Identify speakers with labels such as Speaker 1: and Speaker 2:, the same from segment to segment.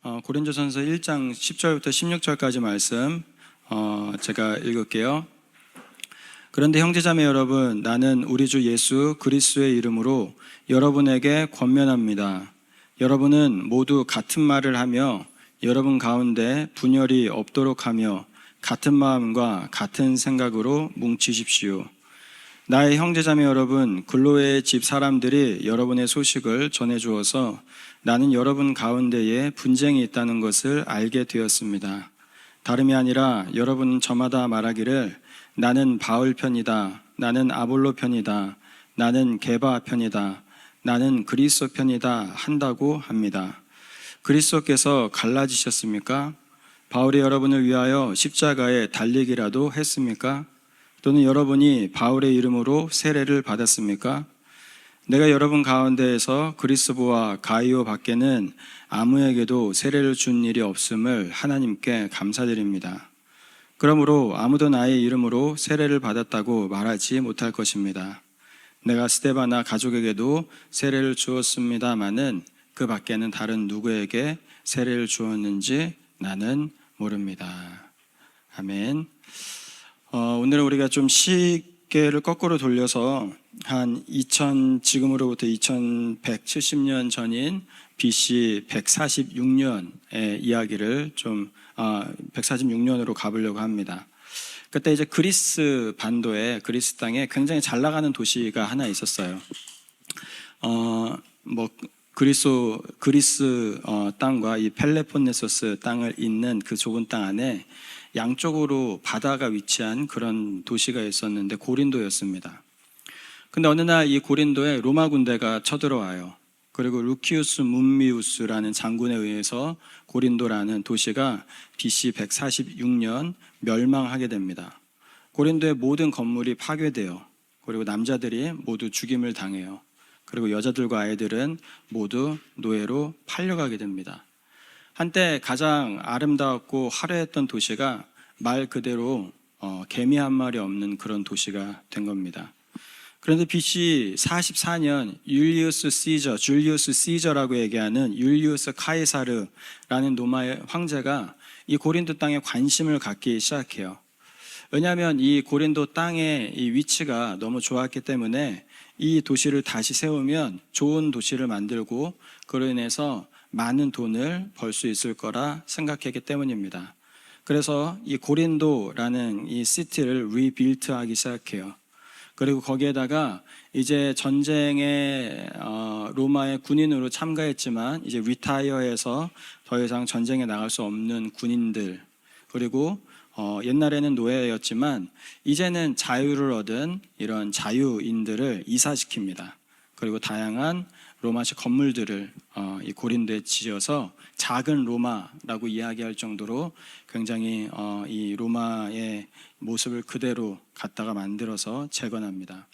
Speaker 1: 고린도전서 1장 10절부터 16절까지 말씀 제가 읽을게요. 그런데 형제자매 여러분, 나는 우리 주 예수 그리스도의 이름으로 여러분에게 권면합니다. 여러분은 모두 같은 말을 하며 여러분 가운데 분열이 없도록 하며 같은 마음과 같은 생각으로 뭉치십시오. 나의 형제자매 여러분, 글로의 집 사람들이 여러분의 소식을 전해주어서 나는 여러분 가운데에 분쟁이 있다는 것을 알게 되었습니다. 다름이 아니라 여러분은 저마다 말하기를 나는 바울 편이다, 나는 아볼로 편이다, 나는 게바 편이다, 나는 그리스도 편이다 한다고 합니다. 그리스도께서 갈라지셨습니까? 바울이 여러분을 위하여 십자가에 달리기라도 했습니까? 또는 여러분이 바울의 이름으로 세례를 받았습니까? 내가 여러분 가운데에서 그리스도와 가이오 밖에는 아무에게도 세례를 준 일이 없음을 하나님께 감사드립니다. 그러므로 아무도 나의 이름으로 세례를 받았다고 말하지 못할 것입니다. 내가 스데바나 가족에게도 세례를 주었습니다마는 그 밖에는 다른 누구에게 세례를 주었는지 나는 모릅니다. 아멘. 오늘은 우리가 좀 시계를 거꾸로 돌려서 한 지금으로부터 2170년 전인 BC 146년의 이야기를 146년으로 가보려고 합니다. 그때 이제 그리스 반도에, 그리스 땅에 굉장히 잘 나가는 도시가 하나 있었어요. 그리스 땅과 이 펠레폰네소스 땅을 잇는 그 좁은 땅 안에 양쪽으로 바다가 위치한 그런 도시가 있었는데 고린도였습니다. 근데 어느 날 이 고린도에 로마 군대가 쳐들어와요. 그리고 루키우스 문미우스라는 장군에 의해서 고린도라는 도시가 BC 146년 멸망하게 됩니다. 고린도의 모든 건물이 파괴돼요. 그리고 남자들이 모두 죽임을 당해요. 그리고 여자들과 아이들은 모두 노예로 팔려가게 됩니다. 한때 가장 아름다웠고 화려했던 도시가 말 그대로 개미 한 마리 없는 그런 도시가 된 겁니다. 그런데 BC 44년 줄리우스 시저라고 얘기하는 율리우스 카이사르라는 로마의 황제가 이 고린도 땅에 관심을 갖기 시작해요. 왜냐하면 이 고린도 땅의 이 위치가 너무 좋았기 때문에 이 도시를 다시 세우면 좋은 도시를 만들고 그로 인해서 많은 돈을 벌 수 있을 거라 생각했기 때문입니다. 그래서 이 고린도라는 이 시티를 리빌트하기 시작해요. 그리고 거기에다가 이제 전쟁에 로마의 군인으로 참가했지만 이제 리타이어해서 더 이상 전쟁에 나갈 수 없는 군인들, 그리고 옛날에는 노예였지만 이제는 자유를 얻은 이런 자유인들을 이사시킵니다. 그리고 다양한 로마식 건물들을 이 고린도에 지어서 작은 로마라고 이야기할 정도로 굉장히 이 로마의 모습을 그대로 갖다가 만들어서 재건합니다.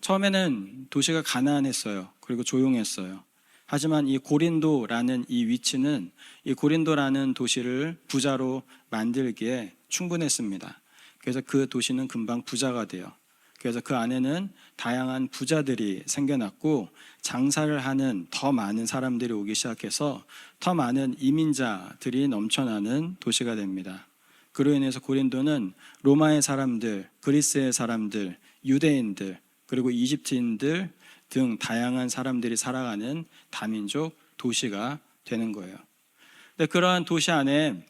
Speaker 1: 처음에는 도시가 가난했어요. 그리고 조용했어요. 하지만 이 고린도라는 이 위치는 이 고린도라는 도시를 부자로 만들기에 충분했습니다. 그래서 그 도시는 금방 부자가 돼요. 그래서 그 안에는 다양한 부자들이 생겨났고 장사를 하는 더 많은 사람들이 오기 시작해서 더 많은 이민자들이 넘쳐나는 도시가 됩니다. 그로 인해서 고린도는 로마의 사람들, 그리스의 사람들, 유대인들, 그리고 이집트인들 등 다양한 사람들이 살아가는 다민족 도시가 되는 거예요. 근데 그러한 도시 안에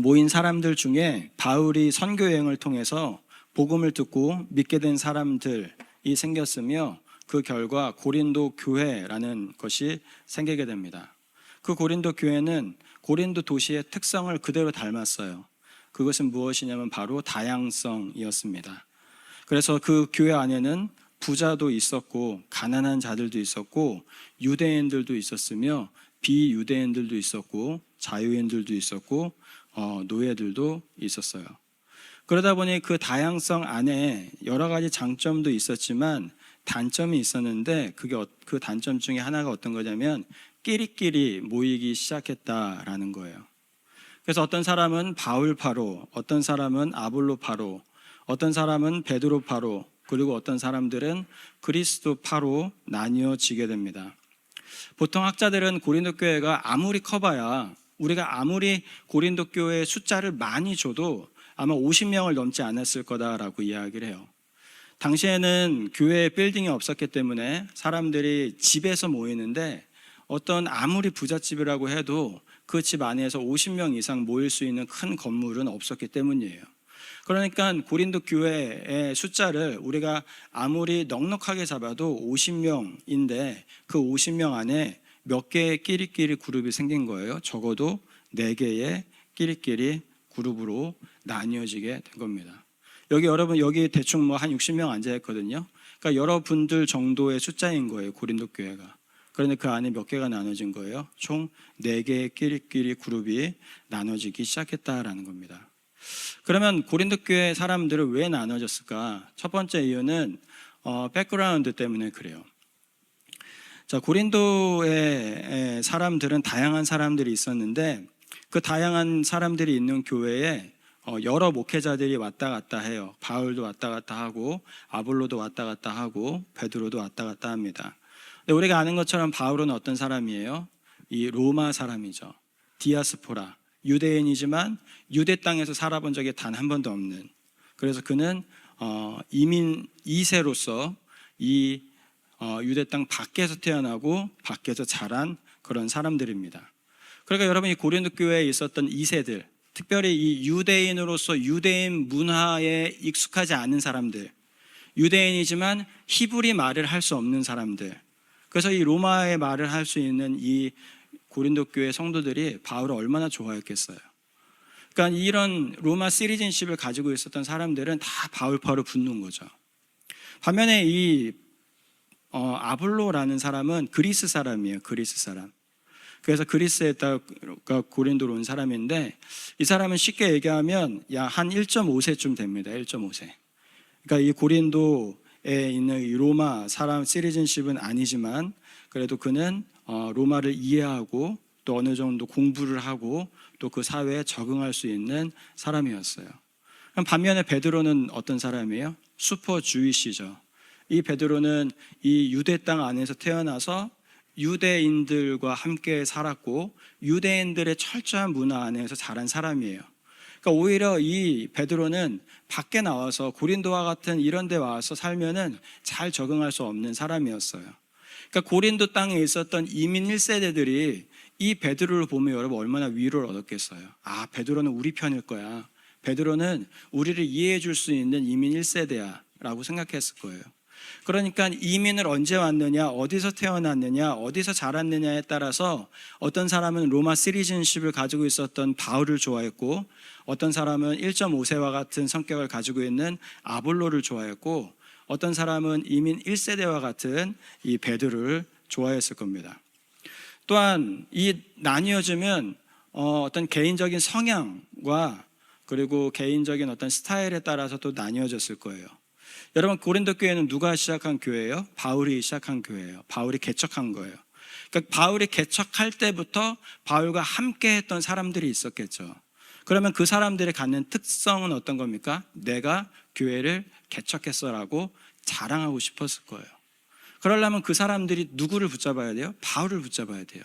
Speaker 1: 모인 사람들 중에 바울이 선교 여행을 통해서 복음을 듣고 믿게 된 사람들이 생겼으며 그 결과 고린도 교회라는 것이 생기게 됩니다. 그 고린도 교회는 고린도 도시의 특성을 그대로 닮았어요. 그것은 무엇이냐면 바로 다양성이었습니다. 그래서 그 교회 안에는 부자도 있었고 가난한 자들도 있었고 유대인들도 있었으며 비유대인들도 있었고 자유인들도 있었고 노예들도 있었어요. 그러다 보니 그 다양성 안에 여러 가지 장점도 있었지만 단점이 있었는데 그 단점 중에 하나가 어떤 거냐면 끼리끼리 모이기 시작했다라는 거예요. 그래서 어떤 사람은 바울파로, 어떤 사람은 아볼로파로, 어떤 사람은 베드로파로, 그리고 어떤 사람들은 그리스도파로 나뉘어지게 됩니다. 보통 학자들은 고린도 교회가 아무리 커봐야 우리가 아무리 고린도 교회의 숫자를 많이 줘도 아마 50명을 넘지 않았을 거다라고 이야기를 해요. 당시에는 교회에 빌딩이 없었기 때문에 사람들이 집에서 모이는데 어떤 아무리 부잣집이라고 해도 그 집 안에서 50명 이상 모일 수 있는 큰 건물은 없었기 때문이에요. 그러니까 고린도 교회의 숫자를 우리가 아무리 넉넉하게 잡아도 50명인데 그 50명 안에 몇 개의 끼리끼리 그룹이 생긴 거예요. 적어도 4개의 끼리끼리 그룹으로 나뉘어지게 된 겁니다. 여기 여러분 여기 대충 뭐 한 60명 앉아 있거든요. 그러니까 여러분들 정도의 숫자인 거예요. 고린도 교회가. 그런데 그 안에 몇 개가 나눠진 거예요. 총 4개의 끼리끼리 그룹이 나눠지기 시작했다라는 겁니다. 그러면 고린도 교회 사람들은 왜 나눠졌을까? 첫 번째 이유는 백그라운드 때문에 그래요. 자, 고린도의 사람들은 다양한 사람들이 있었는데 그 다양한 사람들이 있는 교회에 여러 목회자들이 왔다 갔다 해요. 바울도 왔다 갔다 하고 아볼로도 왔다 갔다 하고 베드로도 왔다 갔다 합니다. 근데 우리가 아는 것처럼 바울은 어떤 사람이에요? 이 로마 사람이죠. 디아스포라, 유대인이지만 유대 땅에서 살아본 적이 단 한 번도 없는, 그래서 그는 이민 2세로서 이 유대 땅 밖에서 태어나고 밖에서 자란 그런 사람들입니다. 그러니까 여러분 이 고린도 교회에 있었던 2세들, 특별히 이 유대인으로서 유대인 문화에 익숙하지 않은 사람들, 유대인이지만 히브리 말을 할 수 없는 사람들, 그래서 이 로마의 말을 할 수 있는 이 고린도 교회 성도들이 바울을 얼마나 좋아했겠어요. 그러니까 이런 로마 시리즌십을 가지고 있었던 사람들은 다 바울파로 붙는 거죠. 반면에 이 아볼로라는 사람은 그리스 사람이에요. 그리스 사람. 그래서 그리스에다가 고린도로 온 사람인데 이 사람은 쉽게 얘기하면 한 1.5세쯤 됩니다. 1.5세. 그러니까 이 고린도에 있는 이 로마 사람 시리즌십은 아니지만 그래도 그는 로마를 이해하고 또 어느 정도 공부를 하고 또 그 사회에 적응할 수 있는 사람이었어요. 반면에 베드로는 어떤 사람이에요? 슈퍼 주이시죠. 이 베드로는 이 유대 땅 안에서 태어나서 유대인들과 함께 살았고 유대인들의 철저한 문화 안에서 자란 사람이에요. 그러니까 오히려 이 베드로는 밖에 나와서 고린도와 같은 이런 데 와서 살면은 잘 적응할 수 없는 사람이었어요. 그러니까 고린도 땅에 있었던 이민 1세대들이 이 베드로를 보면 여러분 얼마나 위로를 얻었겠어요. 아, 베드로는 우리 편일 거야. 베드로는 우리를 이해해 줄 수 있는 이민 1세대야 라고 생각했을 거예요. 그러니까 이민을 언제 왔느냐, 어디서 태어났느냐, 어디서 자랐느냐에 따라서 어떤 사람은 로마 시리즌십을 가지고 있었던 바울을 좋아했고 어떤 사람은 1.5세와 같은 성격을 가지고 있는 아볼로를 좋아했고 어떤 사람은 이민 1세대와 같은 이 베드로를 좋아했을 겁니다. 또한 이 나뉘어지면 어떤 개인적인 성향과 그리고 개인적인 어떤 스타일에 따라서 또 나뉘어졌을 거예요. 여러분 고린도 교회는 누가 시작한 교회예요? 바울이 시작한 교회예요. 바울이 개척한 거예요. 그러니까 바울이 개척할 때부터 바울과 함께 했던 사람들이 있었겠죠. 그러면 그 사람들이 갖는 특성은 어떤 겁니까? 내가 교회를 개척했어라고 자랑하고 싶었을 거예요. 그러려면 그 사람들이 누구를 붙잡아야 돼요? 바울을 붙잡아야 돼요.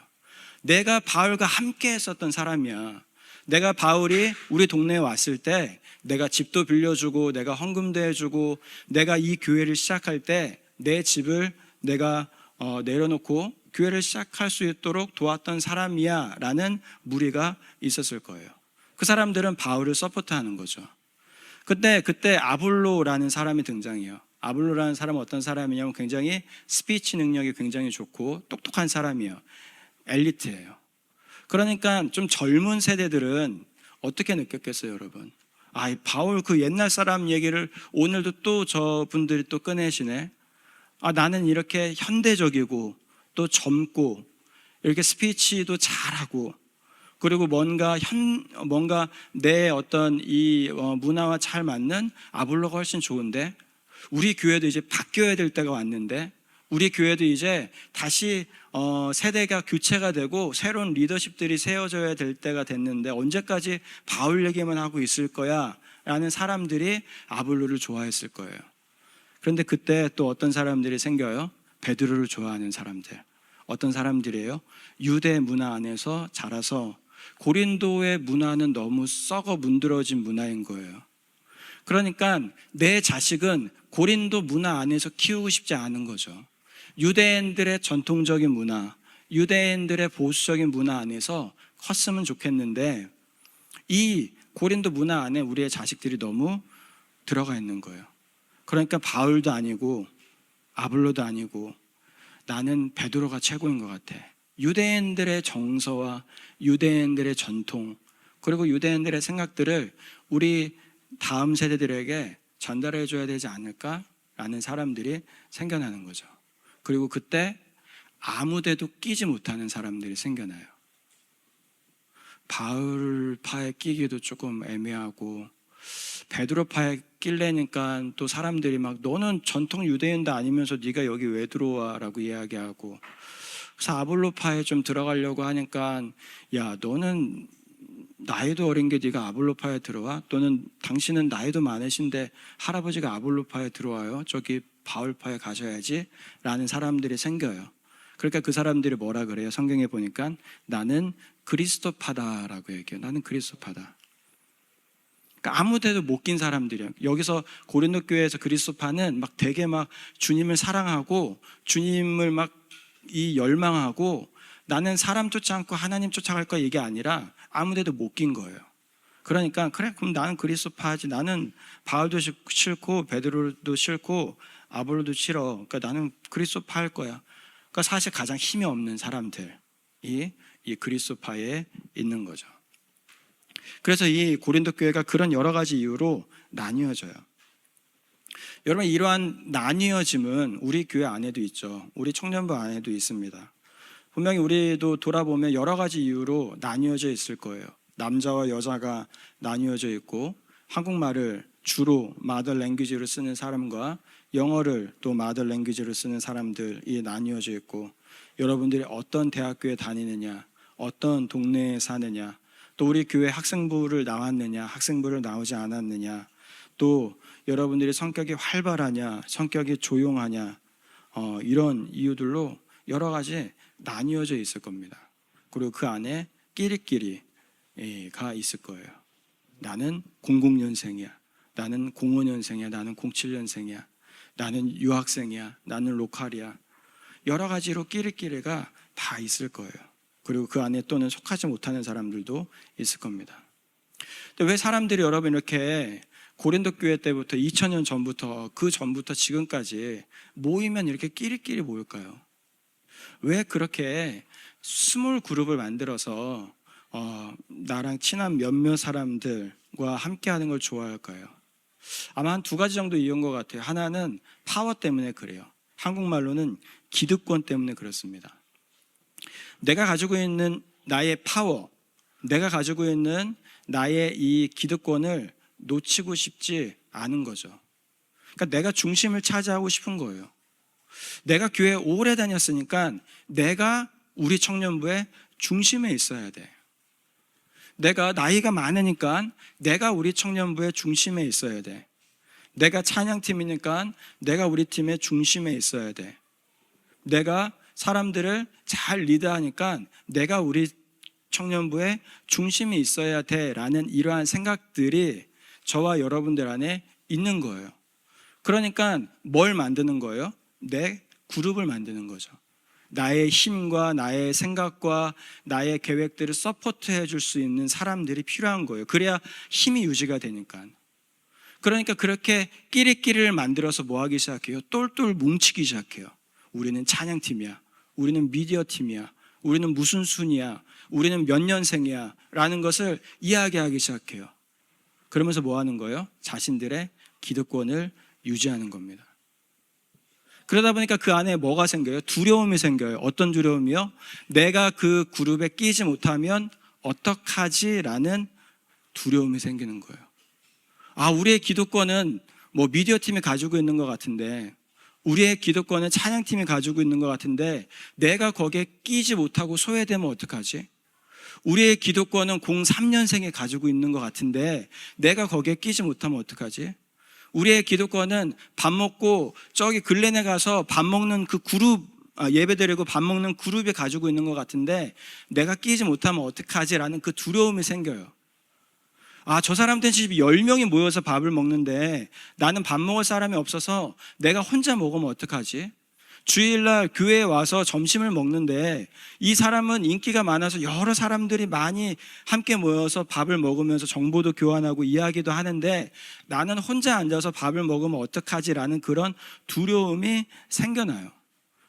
Speaker 1: 내가 바울과 함께 했었던 사람이야. 내가 바울이 우리 동네에 왔을 때 내가 집도 빌려주고 내가 헌금도 해주고 내가 이 교회를 시작할 때 내 집을 내가 내려놓고 교회를 시작할 수 있도록 도왔던 사람이야 라는 무리가 있었을 거예요. 그 사람들은 바울을 서포트하는 거죠. 그때 아볼로라는 사람이 등장해요. 아볼로라는 사람은 어떤 사람이냐면 굉장히 스피치 능력이 굉장히 좋고 똑똑한 사람이에요. 엘리트예요. 그러니까 좀 젊은 세대들은 어떻게 느꼈겠어요, 여러분? 아, 이 바울 그 옛날 사람 얘기를 오늘도 또 저분들이 또 꺼내시네. 아, 나는 이렇게 현대적이고 또 젊고 이렇게 스피치도 잘하고 그리고 뭔가 내 어떤 이 문화와 잘 맞는 아볼로가 훨씬 좋은데 우리 교회도 이제 바뀌어야 될 때가 왔는데 우리 교회도 이제 다시 세대가 교체가 되고 새로운 리더십들이 세워져야 될 때가 됐는데 언제까지 바울 얘기만 하고 있을 거야 라는 사람들이 아볼로를 좋아했을 거예요. 그런데 그때 또 어떤 사람들이 생겨요? 베드로를 좋아하는 사람들. 어떤 사람들이에요? 유대 문화 안에서 자라서 고린도의 문화는 너무 썩어 문드러진 문화인 거예요. 그러니까 내 자식은 고린도 문화 안에서 키우고 싶지 않은 거죠. 유대인들의 전통적인 문화, 유대인들의 보수적인 문화 안에서 컸으면 좋겠는데 이 고린도 문화 안에 우리의 자식들이 너무 들어가 있는 거예요. 그러니까 바울도 아니고 아볼로도 아니고 나는 베드로가 최고인 것 같아. 유대인들의 정서와 유대인들의 전통 그리고 유대인들의 생각들을 우리 다음 세대들에게 전달해 줘야 되지 않을까라는 사람들이 생겨나는 거죠. 그리고 그때 아무데도 끼지 못하는 사람들이 생겨나요. 바울파에 끼기도 조금 애매하고 베드로파에 끼려니까 또 사람들이 막 너는 전통 유대인도 아니면서 네가 여기 왜 들어와? 라고 이야기하고 그래서 아볼로파에 좀 들어가려고 하니까 야 너는 나이도 어린 게 네가 아볼로파에 들어와? 또는 당신은 나이도 많으신데 할아버지가 아볼로파에 들어와요? 저기 바울파에 가셔야지 라는 사람들이 생겨요. 그러니까 그 사람들이 뭐라 그래요? 성경에 보니까 나는 그리스도파다라고 얘기해요. 나는 그리스도파다. 그러니까 아무 데도 못 낀 사람들이에요. 여기서 고린도 교회에서 그리스도파는 막 되게 막 주님을 사랑하고 주님을 막 이 열망하고 나는 사람 쫓지 않고 하나님 쫓아갈 거야 이게 아니라 아무 데도 못 낀 거예요. 그러니까 그래 그럼 나는 그리스도파지. 나는 바울도 싫고 베드로도 싫고 아볼로도 싫어. 그러니까 나는 그리스도파 할 거야. 그러니까 사실 가장 힘이 없는 사람들이 이 그리스도파에 있는 거죠. 그래서 이 고린도 교회가 그런 여러 가지 이유로 나뉘어져요. 여러분 이러한 나뉘어짐은 우리 교회 안에도 있죠. 우리 청년부 안에도 있습니다. 분명히 우리도 돌아보면 여러 가지 이유로 나뉘어져 있을 거예요. 남자와 여자가 나뉘어져 있고 한국말을 주로 마더 랭귀지로 쓰는 사람과 영어를 또 마더 랭귀지로 쓰는 사람들이 나뉘어져 있고 여러분들이 어떤 대학교에 다니느냐 어떤 동네에 사느냐 또 우리 교회 학생부를 나왔느냐 학생부를 나오지 않았느냐 또 여러분들이 성격이 활발하냐 성격이 조용하냐 이런 이유들로 여러 가지 나뉘어져 있을 겁니다. 그리고 그 안에 끼리끼리가 있을 거예요. 나는 00년생이야 나는 05년생이야 나는 07년생이야 나는 유학생이야 나는 로컬이야 여러 가지로 끼리끼리가 다 있을 거예요. 그리고 그 안에 또는 속하지 못하는 사람들도 있을 겁니다. 근데 왜 사람들이 여러분 이렇게 고린도 교회 때부터 2000년 전부터 그 전부터 지금까지 모이면 이렇게 끼리끼리 모일까요? 왜 그렇게 스몰 그룹을 만들어서 나랑 친한 몇몇 사람들과 함께하는 걸 좋아할까요? 아마 한 두 가지 정도 이유인 것 같아요. 하나는 파워 때문에 그래요. 한국말로는 기득권 때문에 그렇습니다. 내가 가지고 있는 나의 파워, 내가 가지고 있는 나의 이 기득권을 놓치고 싶지 않은 거죠. 그러니까 내가 중심을 차지하고 싶은 거예요. 내가 교회 오래 다녔으니까 내가 우리 청년부의 중심에 있어야 돼. 내가 나이가 많으니까 내가 우리 청년부의 중심에 있어야 돼. 내가 찬양팀이니까 내가 우리 팀의 중심에 있어야 돼. 내가 사람들을 잘 리드하니까 내가 우리 청년부의 중심이 있어야 돼라는 이러한 생각들이 저와 여러분들 안에 있는 거예요. 그러니까 뭘 만드는 거예요? 내 그룹을 만드는 거죠. 나의 힘과 나의 생각과 나의 계획들을 서포트해 줄 수 있는 사람들이 필요한 거예요. 그래야 힘이 유지가 되니까. 그러니까 그렇게 끼리끼리를 만들어서 뭐 하기 시작해요? 똘똘 뭉치기 시작해요. 우리는 찬양팀이야. 우리는 미디어팀이야. 우리는 무슨 순이야. 우리는 몇 년생이야. 라는 것을 이야기하기 시작해요. 그러면서 뭐 하는 거예요? 자신들의 기득권을 유지하는 겁니다. 그러다 보니까 그 안에 뭐가 생겨요? 두려움이 생겨요. 어떤 두려움이요? 내가 그 그룹에 끼지 못하면 어떡하지? 라는 두려움이 생기는 거예요. 우리의 기득권은 뭐 미디어팀이 가지고 있는 것 같은데 우리의 기득권은 찬양팀이 가지고 있는 것 같은데 내가 거기에 끼지 못하고 소외되면 어떡하지? 우리의 기득권은 03년생이 가지고 있는 것 같은데 내가 거기에 끼지 못하면 어떡하지? 우리의 기득권은 밥 먹고 저기 글렌에 가서 밥 먹는 그 그룹 예배드리고 밥 먹는 그룹이 가지고 있는 것 같은데 내가 끼지 못하면 어떡하지라는 그 두려움이 생겨요. 저 사람들은 집이 10명이 모여서 밥을 먹는데 나는 밥 먹을 사람이 없어서 내가 혼자 먹으면 어떡하지? 주일날 교회에 와서 점심을 먹는데 이 사람은 인기가 많아서 여러 사람들이 많이 함께 모여서 밥을 먹으면서 정보도 교환하고 이야기도 하는데 나는 혼자 앉아서 밥을 먹으면 어떡하지라는 그런 두려움이 생겨나요.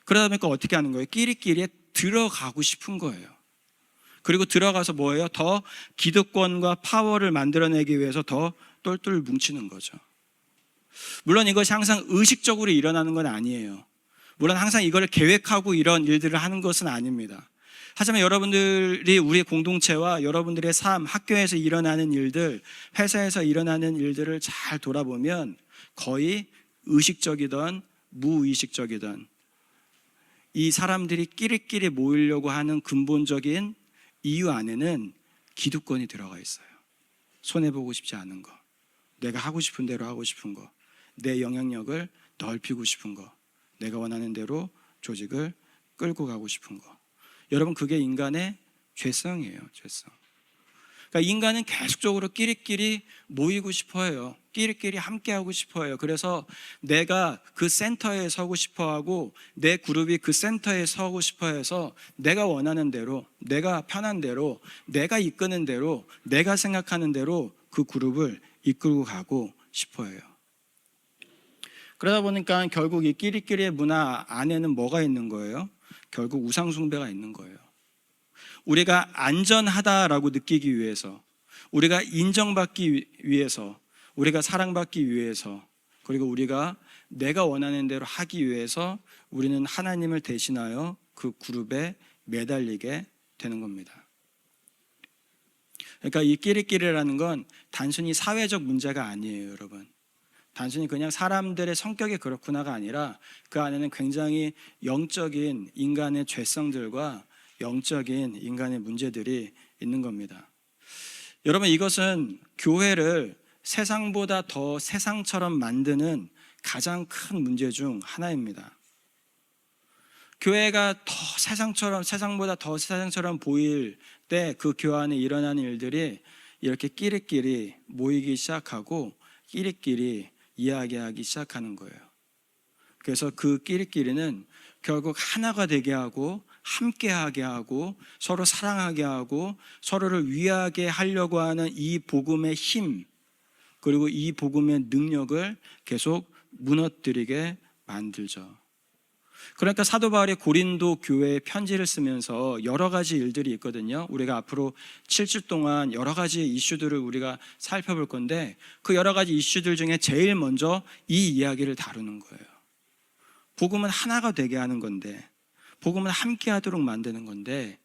Speaker 1: 그러다 보니까 어떻게 하는 거예요? 끼리끼리 들어가고 싶은 거예요. 그리고 들어가서 뭐예요? 더 기득권과 파워를 만들어내기 위해서 더 똘똘 뭉치는 거죠. 물론 이것이 항상 의식적으로 일어나는 건 아니에요. 물론 항상 이걸 계획하고 이런 일들을 하는 것은 아닙니다. 하지만 여러분들이 우리의 공동체와 여러분들의 삶, 학교에서 일어나는 일들, 회사에서 일어나는 일들을 잘 돌아보면 거의 의식적이든 무의식적이든 이 사람들이 끼리끼리 모이려고 하는 근본적인 이유 안에는 기득권이 들어가 있어요. 손해보고 싶지 않은 거, 내가 하고 싶은 대로 하고 싶은 거, 내 영향력을 넓히고 싶은 거, 내가 원하는 대로 조직을 끌고 가고 싶은 거. 여러분, 그게 인간의 죄성이에요. 죄성. 그러니까 인간은 계속적으로 끼리끼리 모이고 싶어해요. 끼리끼리 함께하고 싶어해요. 그래서 내가 그 센터에 서고 싶어하고 내 그룹이 그 센터에 서고 싶어해서 내가 원하는 대로, 내가 편한 대로, 내가 이끄는 대로, 내가 생각하는 대로 그 그룹을 이끌고 가고 싶어해요. 그러다 보니까 결국 이 끼리끼리의 문화 안에는 뭐가 있는 거예요? 결국 우상숭배가 있는 거예요. 우리가 안전하다라고 느끼기 위해서, 우리가 인정받기 위해서, 우리가 사랑받기 위해서, 그리고 우리가 내가 원하는 대로 하기 위해서 우리는 하나님을 대신하여 그 그룹에 매달리게 되는 겁니다. 그러니까 이 끼리끼리라는 건 단순히 사회적 문제가 아니에요, 여러분. 단순히 그냥 사람들의 성격이 그렇구나가 아니라 그 안에는 굉장히 영적인 인간의 죄성들과 영적인 인간의 문제들이 있는 겁니다. 여러분, 이것은 교회를 세상보다 더 세상처럼 만드는 가장 큰 문제 중 하나입니다. 교회가 더 세상보다 더 세상처럼 보일 때 그 교회 안에 일어나는 일들이 이렇게 끼리끼리 모이기 시작하고 끼리끼리 이야기하기 시작하는 거예요. 그래서 그 끼리끼리는 결국 하나가 되게 하고 함께하게 하고 서로 사랑하게 하고 서로를 위하게 하려고 하는 이 복음의 힘, 그리고 이 복음의 능력을 계속 무너뜨리게 만들죠. 그러니까 사도 바울이 고린도 교회에 편지를 쓰면서 여러 가지 일들이 있거든요. 우리가 앞으로 7주 동안 여러 가지 이슈들을 우리가 살펴볼 건데 그 여러 가지 이슈들 중에 제일 먼저 이 이야기를 다루는 거예요. 복음은 하나가 되게 하는 건데, 복음은 함께 하도록 만드는 건데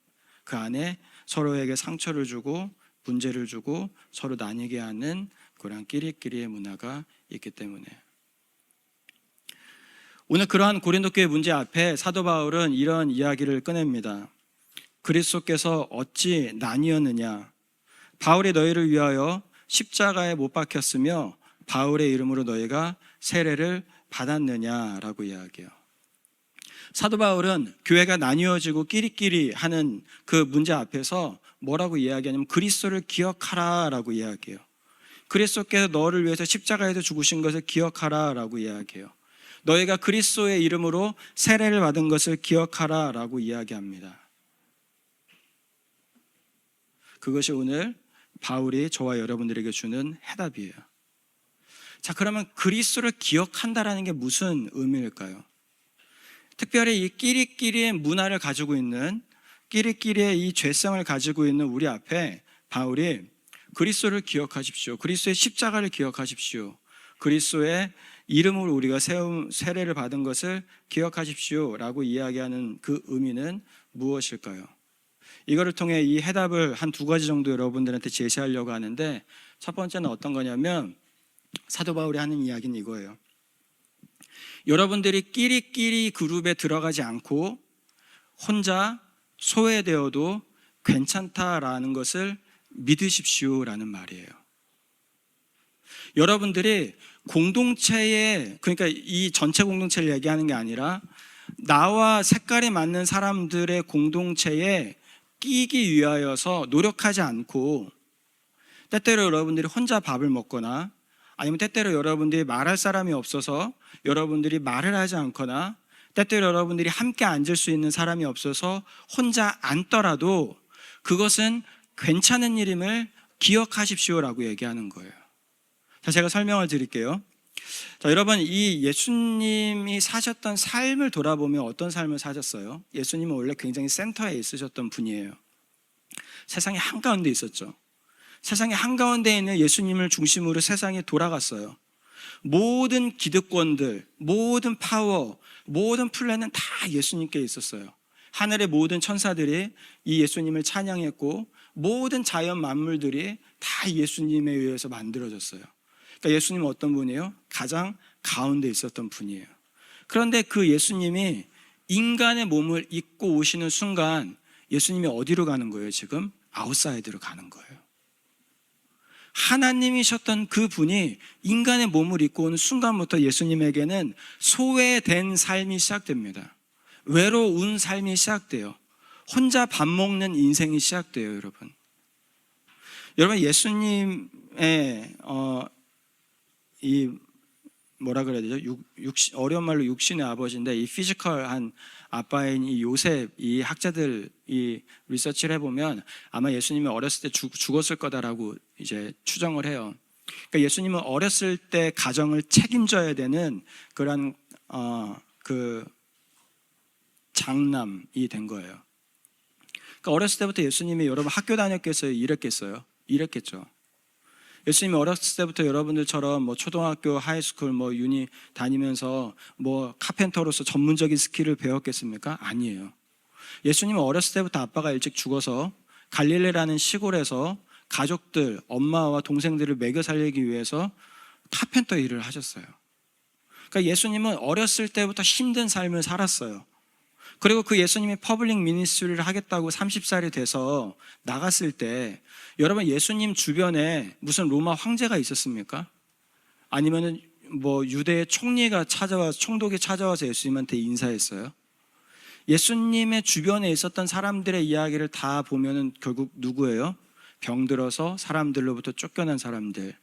Speaker 1: 그 안에 서로에게 상처를 주고 문제를 주고 서로 나뉘게 하는 그런 끼리끼리의 문화가 있기 때문에, 오늘 그러한 고린도 교회 문제 앞에 사도 바울은 이런 이야기를 꺼냅니다. 그리스도께서 어찌 나뉘었느냐? 바울이 너희를 위하여 십자가에 못 박혔으며 바울의 이름으로 너희가 세례를 받았느냐라고 이야기해요. 사도 바울은 교회가 나뉘어지고 끼리끼리 하는 그 문제 앞에서 뭐라고 이야기하냐면 그리스도를 기억하라라고 이야기해요. 그리스도께서 너를 위해서 십자가에서 죽으신 것을 기억하라라고 이야기해요. 너희가 그리스도의 이름으로 세례를 받은 것을 기억하라라고 이야기합니다. 그것이 오늘 바울이 저와 여러분들에게 주는 해답이에요. 자, 그러면 그리스도를 기억한다라는 게 무슨 의미일까요? 특별히 이 끼리끼리의 문화를 가지고 있는, 끼리끼리의 이 죄성을 가지고 있는 우리 앞에 바울이 그리스도를 기억하십시오. 그리스도의 십자가를 기억하십시오. 그리스도의 이름으로 우리가 세례를 받은 것을 기억하십시오 라고 이야기하는 그 의미는 무엇일까요? 이거를 통해 이 해답을 한 두 가지 정도 여러분들한테 제시하려고 하는데, 첫 번째는 어떤 거냐면 사도 바울이 하는 이야기는 이거예요. 여러분들이 끼리끼리 그룹에 들어가지 않고 혼자 소외되어도 괜찮다라는 것을 믿으십시오라는 말이에요. 여러분들이 공동체에, 그러니까 이 전체 공동체를 얘기하는 게 아니라 나와 색깔이 맞는 사람들의 공동체에 끼기 위하여서 노력하지 않고, 때때로 여러분들이 혼자 밥을 먹거나, 아니면 때때로 여러분들이 말할 사람이 없어서 여러분들이 말을 하지 않거나, 때때로 여러분들이 함께 앉을 수 있는 사람이 없어서 혼자 앉더라도 그것은 괜찮은 일임을 기억하십시오라고 얘기하는 거예요. 자, 제가 설명을 드릴게요. 자, 여러분, 이 예수님이 사셨던 삶을 돌아보면 어떤 삶을 사셨어요? 예수님은 원래 굉장히 센터에 있으셨던 분이에요. 세상의 한가운데 있었죠. 세상의 한가운데 있는 예수님을 중심으로 세상이 돌아갔어요. 모든 기득권들, 모든 파워, 모든 플랜은 다 예수님께 있었어요. 하늘의 모든 천사들이 이 예수님을 찬양했고, 모든 자연 만물들이 다 예수님에 의해서 만들어졌어요. 그러니까 예수님은 어떤 분이에요? 가장 가운데 있었던 분이에요. 그런데 그 예수님이 인간의 몸을 입고 오시는 순간 예수님이 어디로 가는 거예요? 지금 아웃사이드로 가는 거예요. 하나님이셨던 그 분이 인간의 몸을 입고 오는 순간부터 예수님에게는 소외된 삶이 시작됩니다. 외로운 삶이 시작돼요. 혼자 밥 먹는 인생이 시작돼요, 여러분. 여러분, 예수님의 이 뭐라 그래야 되죠? 어려운 말로 육신의 아버지인데, 이 피지컬한 아빠인 이 요셉, 이 학자들 이 리서치를 해보면 아마 예수님이 어렸을 때 죽었을 거다라고 이제 추정을 해요. 그러니까 예수님은 어렸을 때 가정을 책임져야 되는 그런 그 장남이 된 거예요. 그러니까 어렸을 때부터 예수님이 여러분 학교 다녔겠어요? 이랬겠죠. 예수님이 어렸을 때부터 여러분들처럼 뭐 초등학교, 하이스쿨, 뭐 유니 다니면서 뭐 카펜터로서 전문적인 스킬을 배웠겠습니까? 아니에요. 예수님은 어렸을 때부터 아빠가 일찍 죽어서 갈릴리라는 시골에서 가족들, 엄마와 동생들을 먹여 살리기 위해서 카펜터 일을 하셨어요. 그러니까 예수님은 어렸을 때부터 힘든 삶을 살았어요. 그리고 그 예수님이 퍼블릭 미니스트리를 하겠다고 30살이 돼서 나갔을 때, 여러분 예수님 주변에 무슨 로마 황제가 있었습니까? 아니면은 뭐 유대의 총독이 찾아와서 예수님한테 인사했어요? 예수님의 주변에 있었던 사람들의 이야기를 다 보면은 결국 누구예요? 병들어서 사람들로부터 쫓겨난 사람들,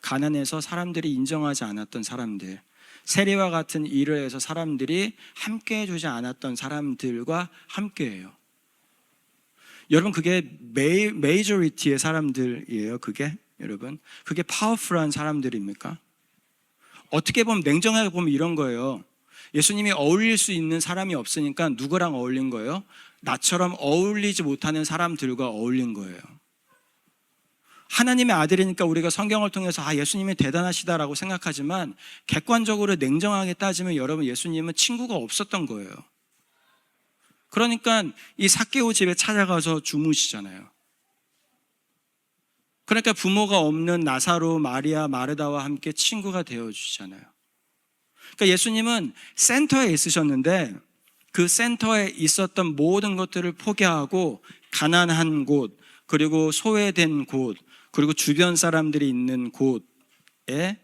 Speaker 1: 가난해서 사람들이 인정하지 않았던 사람들, 세리와 같은 일을 해서 사람들이 함께 해주지 않았던 사람들과 함께해요. 여러분, 그게 메이저리티의 사람들이에요. 여러분, 그게 파워풀한 사람들입니까? 어떻게 보면, 냉정하게 보면 이런 거예요. 예수님이 어울릴 수 있는 사람이 없으니까 누구랑 어울린 거예요? 나처럼 어울리지 못하는 사람들과 어울린 거예요. 하나님의 아들이니까 우리가 성경을 통해서 예수님이 대단하시다라고 생각하지만, 객관적으로 냉정하게 따지면 여러분, 예수님은 친구가 없었던 거예요. 그러니까 이 삭개오 집에 찾아가서 주무시잖아요. 그러니까 부모가 없는 나사로, 마리아, 마르다와 함께 친구가 되어주시잖아요. 그러니까 예수님은 센터에 있으셨는데, 그 센터에 있었던 모든 것들을 포기하고 가난한 곳, 그리고 소외된 곳, 그리고 주변 사람들이 있는 곳에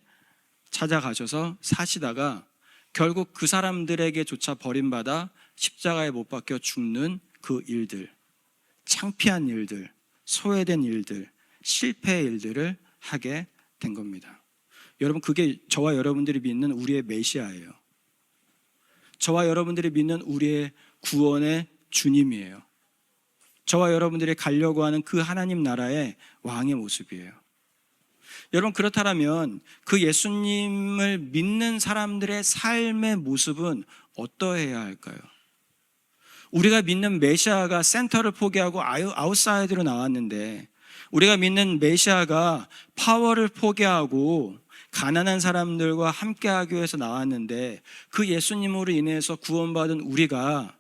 Speaker 1: 찾아가셔서 사시다가 결국 그 사람들에게조차 버림받아 십자가에 못 박혀 죽는 그 일들, 창피한 일들, 소외된 일들, 실패의 일들을 하게 된 겁니다. 여러분, 그게 저와 여러분들이 믿는 우리의 메시아예요. 저와 여러분들이 믿는 우리의 구원의 주님이에요. 저와 여러분들이 가려고 하는 그 하나님 나라의 왕의 모습이에요. 여러분, 그렇다면 그 예수님을 믿는 사람들의 삶의 모습은 어떠해야 할까요? 우리가 믿는 메시아가 센터를 포기하고 아웃사이드로 나왔는데, 우리가 믿는 메시아가 파워를 포기하고 가난한 사람들과 함께하기 위해서 나왔는데, 그 예수님으로 인해서 구원받은 우리가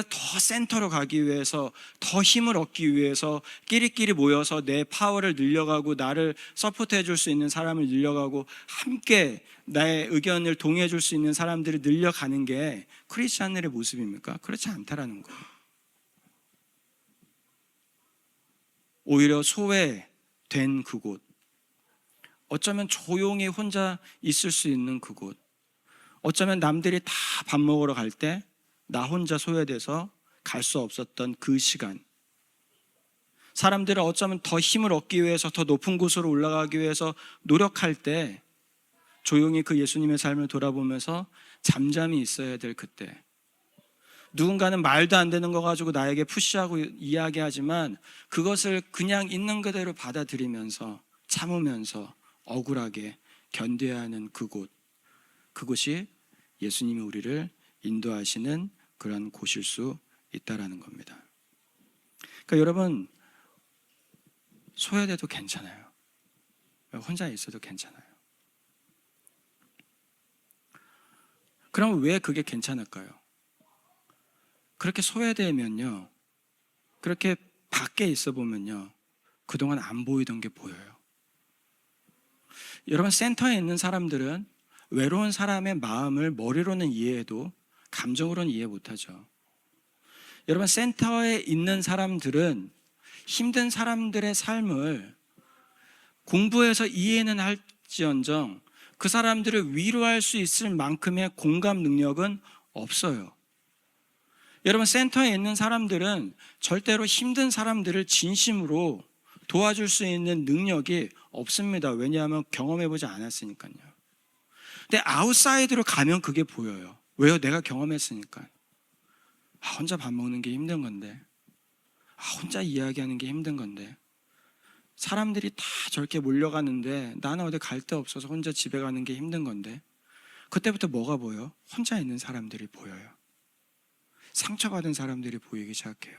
Speaker 1: 더 센터로 가기 위해서, 더 힘을 얻기 위해서 끼리끼리 모여서 내 파워를 늘려가고 나를 서포트해 줄 수 있는 사람을 늘려가고 함께 나의 의견을 동의해 줄 수 있는 사람들을 늘려가는 게 크리스찬들의 모습입니까? 그렇지 않다라는 거예요. 오히려 소외된 그곳, 어쩌면 조용히 혼자 있을 수 있는 그곳, 어쩌면 남들이 다 밥 먹으러 갈 때 나 혼자 소외돼서 갈 수 없었던 그 시간, 사람들은 어쩌면 더 힘을 얻기 위해서 더 높은 곳으로 올라가기 위해서 노력할 때 조용히 그 예수님의 삶을 돌아보면서 잠잠히 있어야 될 그때, 누군가는 말도 안 되는 거 가지고 나에게 푸시하고 이야기하지만 그것을 그냥 있는 그대로 받아들이면서 참으면서 억울하게 견뎌야 하는 그곳이 예수님이 우리를 인도하시는 그런 곳일 수 있다라는 겁니다. 그러니까 여러분, 소외돼도 괜찮아요. 혼자 있어도 괜찮아요. 그럼 왜 그게 괜찮을까요? 그렇게 소외되면요, 그렇게 밖에 있어 보면요, 그동안 안 보이던 게 보여요. 여러분, 센터에 있는 사람들은 외로운 사람의 마음을 머리로는 이해해도 감정으로는 이해 못하죠. 여러분, 센터에 있는 사람들은 힘든 사람들의 삶을 공부해서 이해는 할지언정 그 사람들을 위로할 수 있을 만큼의 공감 능력은 없어요. 여러분, 센터에 있는 사람들은 절대로 힘든 사람들을 진심으로 도와줄 수 있는 능력이 없습니다. 왜냐하면 경험해보지 않았으니까요. 근데 아웃사이드로 가면 그게 보여요. 왜요? 내가 경험했으니까. 혼자 밥 먹는 게 힘든 건데, 혼자 이야기하는 게 힘든 건데, 사람들이 다 저렇게 몰려가는데 나는 어디 갈 데 없어서 혼자 집에 가는 게 힘든 건데, 그때부터 뭐가 보여? 혼자 있는 사람들이 보여요. 상처받은 사람들이 보이기 시작해요.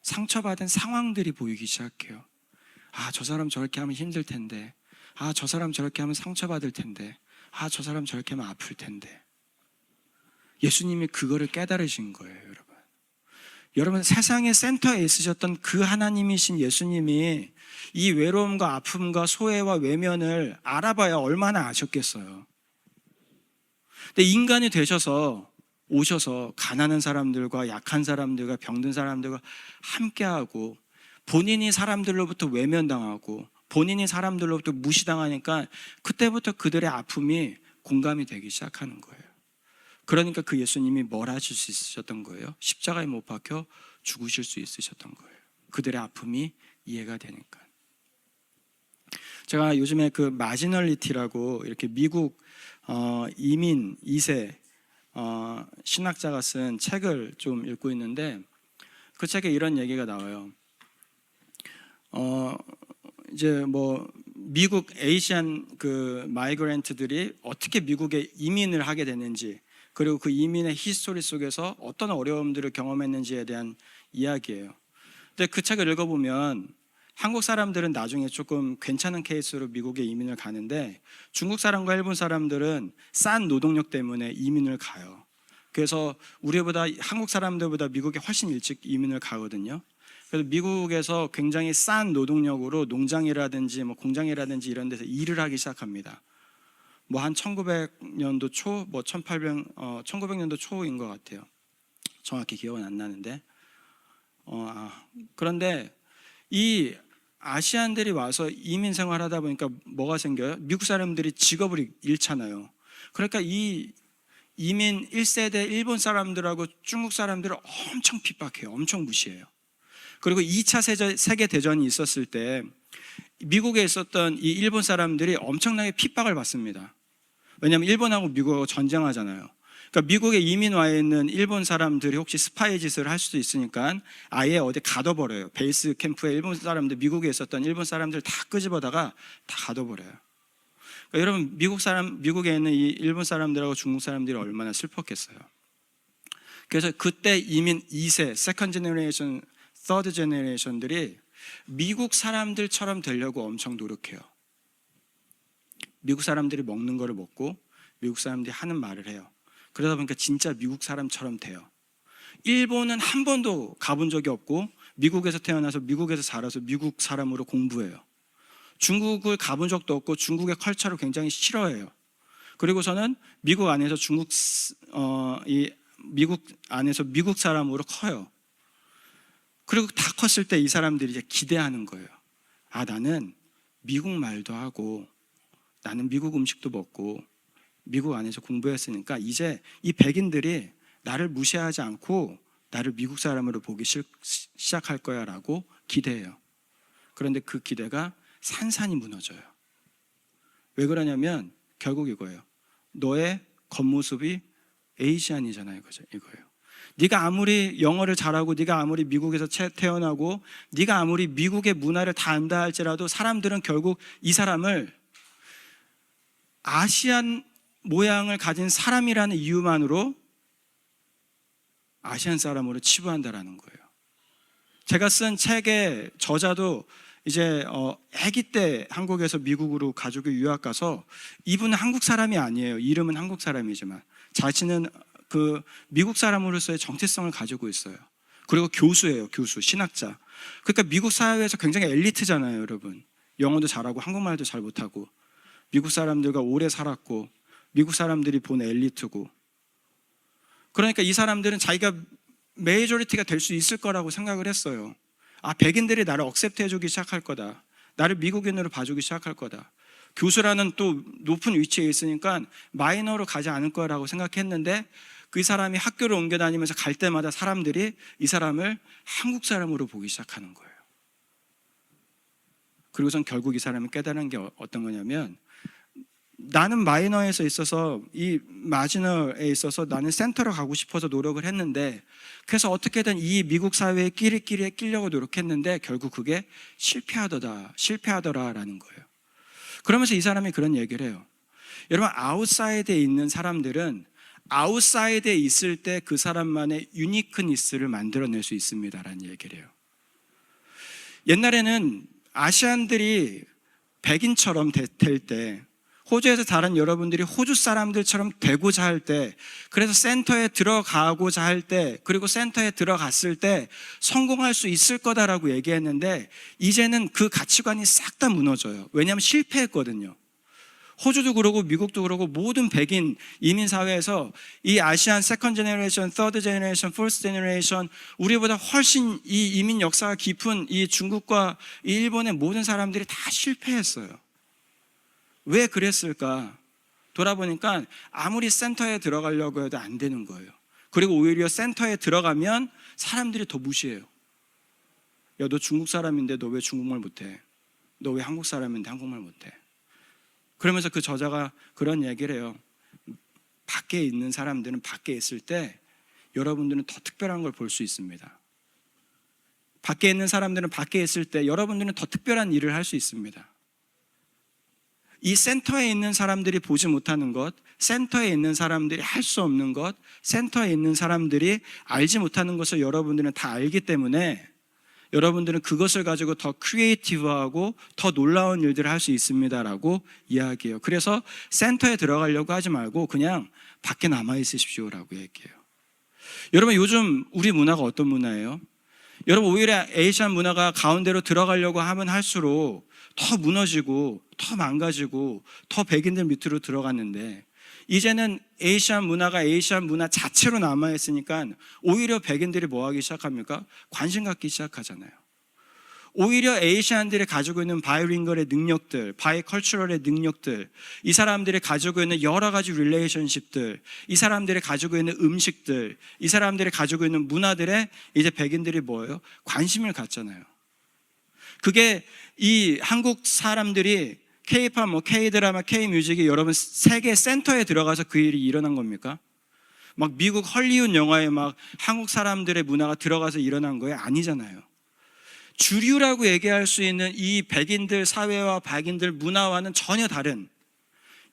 Speaker 1: 상처받은 상황들이 보이기 시작해요. 저 사람 저렇게 하면 힘들 텐데, 저 사람 저렇게 하면 상처받을 텐데, 저 사람 저렇게 하면 아플 텐데. 예수님이 그거를 깨달으신 거예요, 여러분. 여러분, 세상의 센터에 있으셨던 그 하나님이신 예수님이 이 외로움과 아픔과 소외와 외면을 알아봐야 얼마나 아셨겠어요. 근데 인간이 되셔서 오셔서 가난한 사람들과 약한 사람들과 병든 사람들과 함께하고, 본인이 사람들로부터 외면당하고 본인이 사람들로부터 무시당하니까 그때부터 그들의 아픔이 공감이 되기 시작하는 거예요. 그러니까 그 예수님이 뭘 하실 수 있으셨던 거예요? 십자가에 못 박혀 죽으실 수 있으셨던 거예요. 그들의 아픔이 이해가 되니까. 제가 요즘에 그 마지널리티라고 이렇게 미국 이민 2세 신학자가 쓴 책을 좀 읽고 있는데, 그 책에 이런 얘기가 나와요. 이제 뭐 미국 에이시안 그 마이그랜트들이 어떻게 미국에 이민을 하게 됐는지, 그리고 그 이민의 히스토리 속에서 어떤 어려움들을 경험했는지에 대한 이야기예요. 근데 그 책을 읽어보면 한국 사람들은 나중에 조금 괜찮은 케이스로 미국에 이민을 가는데, 중국 사람과 일본 사람들은 싼 노동력 때문에 이민을 가요. 그래서 한국 사람들보다 미국에 훨씬 일찍 이민을 가거든요. 그래서 미국에서 굉장히 싼 노동력으로 농장이라든지 뭐 공장이라든지 이런 데서 일을 하기 시작합니다. 뭐 한 1900년도 초, 뭐 1900년도 초인 것 같아요. 정확히 기억은 안 나는데. 그런데 이 아시안들이 와서 이민 생활하다 보니까 뭐가 생겨요? 미국 사람들이 직업을 잃잖아요. 그러니까 이 이민 1세대 일본 사람들하고 중국 사람들을 엄청 핍박해요. 엄청 무시해요. 그리고 2차 세계대전이 있었을 때 미국에 있었던 이 일본 사람들이 엄청나게 핍박을 받습니다. 왜냐하면 일본하고 미국하고 전쟁하잖아요. 그러니까 미국에 이민 와 있는 일본 사람들이 혹시 스파이 짓을 할 수도 있으니까 아예 어디 가둬버려요. 베이스 캠프에 일본 사람들, 미국에 있었던 일본 사람들 다 끄집어다가 다 가둬버려요. 그러니까 여러분, 미국에 있는 이 일본 사람들하고 중국 사람들이 얼마나 슬펐겠어요. 그래서 그때 이민 2세, 세컨드 제너레이션, 서드 제너레이션들이 미국 사람들처럼 되려고 엄청 노력해요. 미국 사람들이 먹는 거를 먹고 미국 사람들이 하는 말을 해요. 그러다 보니까 진짜 미국 사람처럼 돼요. 일본은 한 번도 가본 적이 없고 미국에서 태어나서 미국에서 자라서 미국 사람으로 공부해요. 중국을 가본 적도 없고 중국의 컬처를 굉장히 싫어해요. 그리고서는 미국 안에서 미국 안에서 미국 사람으로 커요. 그리고 다 컸을 때 이 사람들이 이제 기대하는 거예요. 나는 미국 말도 하고 나는 미국 음식도 먹고 미국 안에서 공부했으니까 이제 이 백인들이 나를 무시하지 않고 나를 미국 사람으로 보기 시작할 거야 라고 기대해요. 그런데 그 기대가 산산이 무너져요. 왜 그러냐면 결국 이거예요. 너의 겉모습이 에이시안이잖아요. 이거예요. 네가 아무리 영어를 잘하고 네가 아무리 미국에서 태어나고 네가 아무리 미국의 문화를 다 안다 할지라도 사람들은 결국 이 사람을 아시안 모양을 가진 사람이라는 이유만으로 아시안 사람으로 치부한다라는 거예요. 제가 쓴 책의 저자도 이제 아기 때 한국에서 미국으로 가족이 유학 가서 이분은 한국 사람이 아니에요. 이름은 한국 사람이지만 자신은 그 미국 사람으로서의 정체성을 가지고 있어요. 그리고 교수예요. 교수, 신학자. 그러니까 미국 사회에서 굉장히 엘리트잖아요, 여러분. 영어도 잘하고 한국말도 잘 못하고 미국 사람들과 오래 살았고 미국 사람들이 본 엘리트고, 그러니까 이 사람들은 자기가 메이저리티가 될 수 있을 거라고 생각을 했어요. 백인들이 나를 억셉트 해주기 시작할 거다. 나를 미국인으로 봐주기 시작할 거다. 교수라는 또 높은 위치에 있으니까 마이너로 가지 않을 거라고 생각했는데 그 사람이 학교를 옮겨 다니면서 갈 때마다 사람들이 이 사람을 한국 사람으로 보기 시작하는 거예요. 그리고선 결국 이 사람이 깨달은 게 어떤 거냐면, 나는 마이너에서 있어서 이 마지너에 있어서 나는 센터로 가고 싶어서 노력을 했는데, 그래서 어떻게든 이 미국 사회의 끼리끼리에 끼려고 노력했는데 결국 그게 실패하더라라는 거예요. 그러면서 이 사람이 그런 얘기를 해요. 여러분, 아웃사이드에 있는 사람들은 아웃사이드에 있을 때 그 사람만의 유니크니스를 만들어낼 수 있습니다라는 얘기를 해요. 옛날에는 아시안들이 백인처럼 될 때, 호주에서 다른 여러분들이 호주 사람들처럼 되고자 할 때, 그래서 센터에 들어가고자 할 때, 그리고 센터에 들어갔을 때 성공할 수 있을 거다라고 얘기했는데 이제는 그 가치관이 싹 다 무너져요. 왜냐하면 실패했거든요. 호주도 그러고 미국도 그러고 모든 백인 이민 사회에서 이 아시안 세컨드 제너레이션, 서드 제너레이션, 포스트 제너레이션, 우리보다 훨씬 이 이민 역사가 깊은 이 중국과 이 일본의 모든 사람들이 다 실패했어요. 왜 그랬을까? 돌아보니까 아무리 센터에 들어가려고 해도 안 되는 거예요. 그리고 오히려 센터에 들어가면 사람들이 더 무시해요. 야, 너 중국 사람인데 너 왜 중국말 못해? 너 왜 한국 사람인데 한국말 못해? 그러면서 그 저자가 그런 얘기를 해요. 밖에 있는 사람들은 밖에 있을 때 여러분들은 더 특별한 걸 볼 수 있습니다. 밖에 있는 사람들은 밖에 있을 때 여러분들은 더 특별한 일을 할 수 있습니다. 이 센터에 있는 사람들이 보지 못하는 것, 센터에 있는 사람들이 할 수 없는 것, 센터에 있는 사람들이 알지 못하는 것을 여러분들은 다 알기 때문에 여러분들은 그것을 가지고 더 크리에이티브하고 더 놀라운 일들을 할 수 있습니다라고 이야기해요. 그래서 센터에 들어가려고 하지 말고 그냥 밖에 남아 있으십시오라고 얘기해요. 여러분, 요즘 우리 문화가 어떤 문화예요? 여러분, 오히려 에이시안 문화가 가운데로 들어가려고 하면 할수록 더 무너지고 더 망가지고 더 백인들 밑으로 들어갔는데, 이제는 에이시안 문화가 에이시안 문화 자체로 남아있으니까 오히려 백인들이 뭐 하기 시작합니까? 관심 갖기 시작하잖아요. 오히려 에이시안들이 가지고 있는 바이링걸의 능력들, 바이컬처럴의 능력들, 이 사람들이 가지고 있는 여러 가지 릴레이션십들, 이 사람들이 가지고 있는 음식들, 이 사람들이 가지고 있는 문화들에 이제 백인들이 뭐예요? 관심을 갖잖아요. 그게 이 한국 사람들이 K-팝, K-드라마, K-뮤직이 여러분 세계 센터에 들어가서 그 일이 일어난 겁니까? 막 미국 헐리우드 영화에 막 한국 사람들의 문화가 들어가서 일어난 거예요? 아니잖아요. 주류라고 얘기할 수 있는 이 백인들 사회와 백인들 문화와는 전혀 다른,